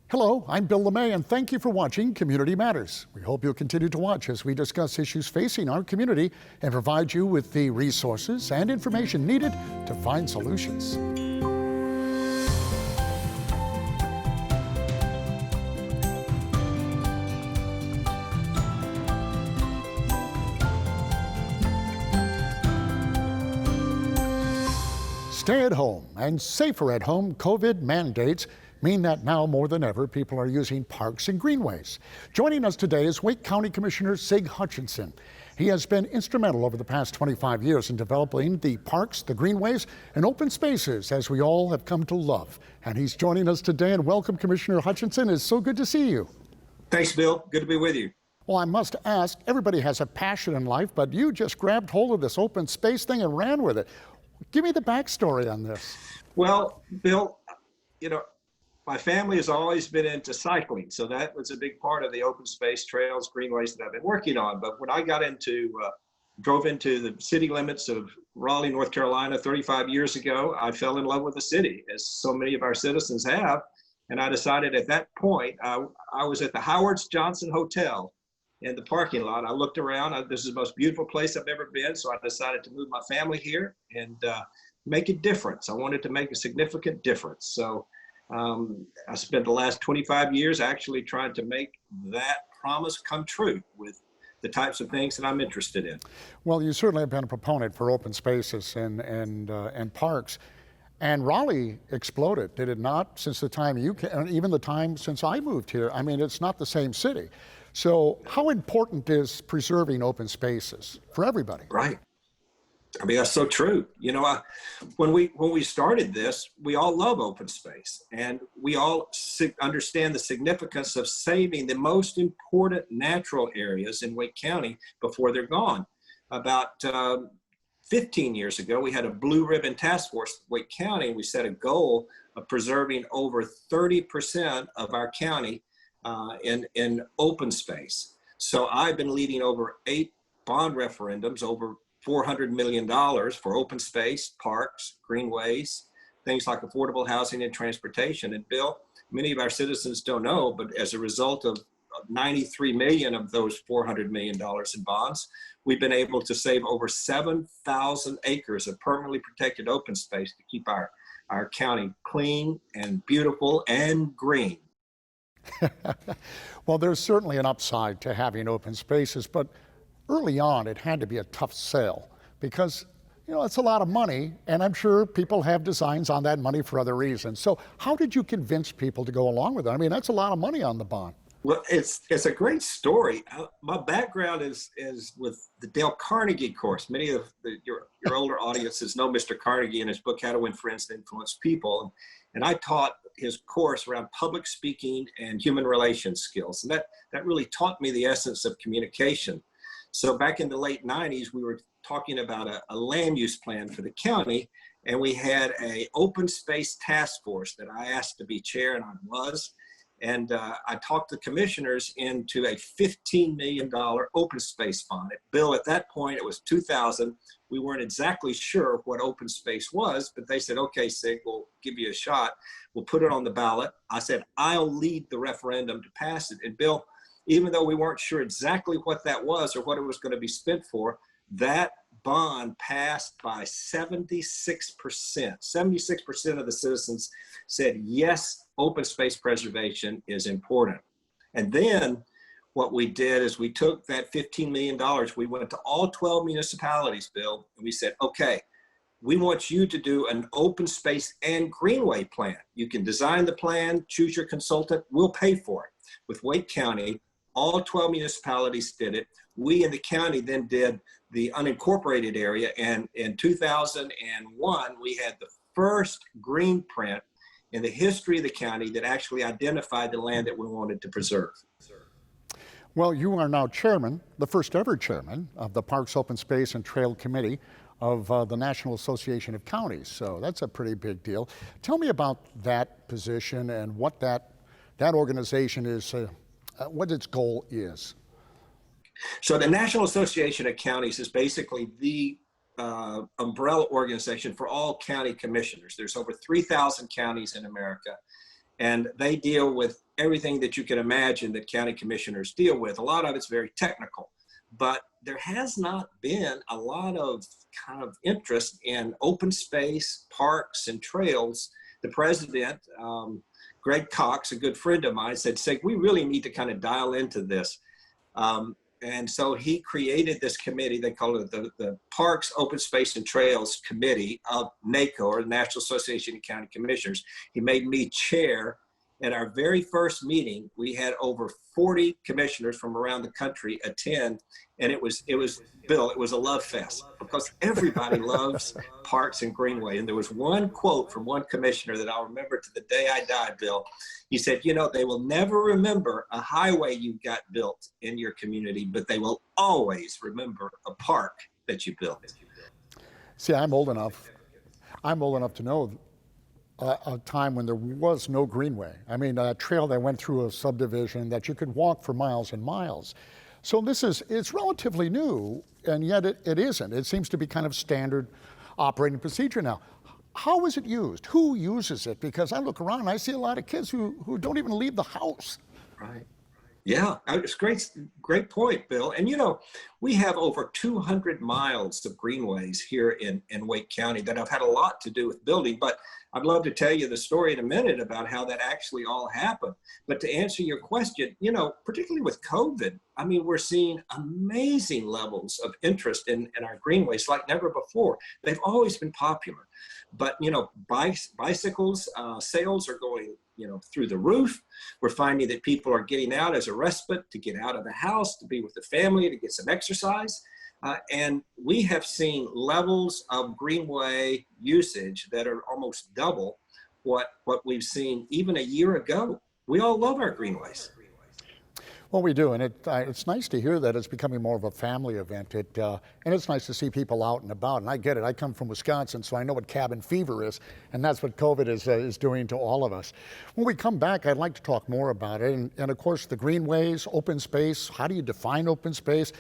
Hello, I'm Bill LeMay, and thank you for watching Community Matters. We hope you'll continue to watch as we discuss issues facing our community and provide you with the resources and information needed to find solutions. Stay at home and safer at home COVID mandates mean that now more than ever, people are using parks and greenways. Joining us today is Wake County Commissioner Sig Hutchinson. He has been instrumental over the past 25 years in developing the parks, the greenways, and open spaces as we all have come to love. And he's joining us today, and welcome, Commissioner Hutchinson. It's so good to see you. Thanks, Bill. Good to be with you. Well, I must ask, everybody has a passion in life, but you just grabbed hold of this open space thing and ran with it. Give me the backstory on this. Well, Bill, my family has always been into cycling, so that was a big part of the open space trails, greenways that I've been working on. But when I drove into the city limits of Raleigh, North Carolina 35 years ago, I fell in love with the city, as so many of our citizens have. And I decided at that point, I was at the Howards Johnson Hotel in the parking lot. I looked around. This is the most beautiful place I've ever been, so I decided to move my family here and make a difference. I wanted to make a significant difference. So I spent the last 25 years actually trying to make that promise come true with the types of things that I'm interested in. Well, you certainly have been a proponent for open spaces and parks. And Raleigh exploded, did it not, since the time you came, and even the time since I moved here? I mean, it's not the same city. So how important is preserving open spaces for everybody? Right. I mean, that's so true. When we started this, we all love open space, and we all understand the significance of saving the most important natural areas in Wake County before they're gone. About 15 years ago, we had a blue ribbon task force in Wake County, and we set a goal of preserving over 30% of our county in open space. So I've been leading over 8 bond referendums, over $400 million for open space, parks, greenways, things like affordable housing and transportation. And Bill, many of our citizens don't know, but as a result of 93 million of those $400 million in bonds, we've been able to save over 7,000 acres of permanently protected open space to keep our county clean and beautiful and green. Well, there's certainly an upside to having open spaces, but early on, it had to be a tough sell because, it's a lot of money, and I'm sure people have designs on that money for other reasons. So how did you convince people to go along with it? I mean, that's a lot of money on the bond. Well, it's a great story. My background is with the Dale Carnegie course. Many of your older audiences know Mr. Carnegie and his book, How to Win Friends and Influence People. And I taught his course around public speaking and human relations skills. And that really taught me the essence of communication. So back in the late 90s, we were talking about a land use plan for the county, and we had a open space task force that I asked to be chair, and I was. And I talked the commissioners into a $15 million open space bond. Bill, at that point, it was 2000. We weren't exactly sure what open space was, but they said, okay, Sig, we'll give you a shot. We'll put it on the ballot. I said, I'll lead the referendum to pass it. And Bill, even though we weren't sure exactly what that was or what it was going to be spent for, that bond passed by 76%. 76% of the citizens said, yes, open space preservation is important. And then what we did is we took that $15 million, we went to all 12 municipalities, Bill, and we said, okay, we want you to do an open space and greenway plan. You can design the plan, choose your consultant, we'll pay for it. With Wake County, all 12 municipalities did it. We in the county then did the unincorporated area, and in 2001, we had the first green print in the history of the county that actually identified the land that we wanted to preserve. Well, you are now chairman, the first ever chairman of the Parks, Open Space and Trail Committee of the National Association of Counties. So that's a pretty big deal. Tell me about that position and what that organization is, what its goal is. So the National Association of Counties is basically the umbrella organization for all county commissioners. There's over 3,000 counties in America, and they deal with everything that you can imagine that county commissioners deal with. A lot of it's very technical, but there has not been a lot of kind of interest in open space, parks, and trails. The president, Greg Cox, a good friend of mine, said, we really need to kind of dial into this. And so he created this committee. They call it the Parks, Open Space, and Trails Committee of NACO, or the National Association of County Commissioners. He made me chair. At our very first meeting, we had over 40 commissioners from around the country attend, and it was Bill, it was a love fest because everybody loves parks and greenway. And there was one quote from one commissioner that I'll remember to the day I die, Bill. He said, they will never remember a highway you got built in your community, but they will always remember a park that you built. See, I'm old enough to know a time when there was no greenway. I mean, a trail that went through a subdivision that you could walk for miles and miles. So it's relatively new, and yet it isn't. It seems to be kind of standard operating procedure now. How is it used? Who uses it? Because I look around and I see a lot of kids who don't even leave the house. Right. Yeah, it's great point, Bill. And we have over 200 miles of greenways here in Wake County that have had a lot to do with building, but I'd love to tell you the story in a minute about how that actually all happened. But to answer your question, particularly with COVID, I mean, we're seeing amazing levels of interest in our greenways like never before. They've always been popular, but bicycles sales are going through the roof. We're finding that people are getting out as a respite to get out of the house, to be with the family, to get some exercise. And we have seen levels of greenway usage that are almost double what we've seen even a year ago. We all love our greenways. Well, we do, and it's nice to hear that it's becoming more of a family event. And it's nice to see people out and about, and I get it. I come from Wisconsin, so I know what cabin fever is, and that's what COVID is doing to all of us. When we come back, I'd like to talk more about it, and of course, the greenways, open space. How do you define open space?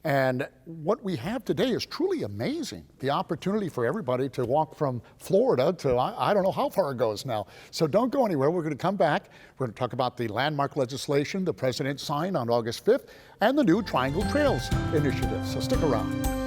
And what we have today is truly amazing. The opportunity for everybody to walk from Florida to, I don't know how far it goes now. So don't go anywhere. We're going to come back. We're going to talk about the landmark legislation the president signed on August 5th and the new Triangle Trails initiative. So stick around.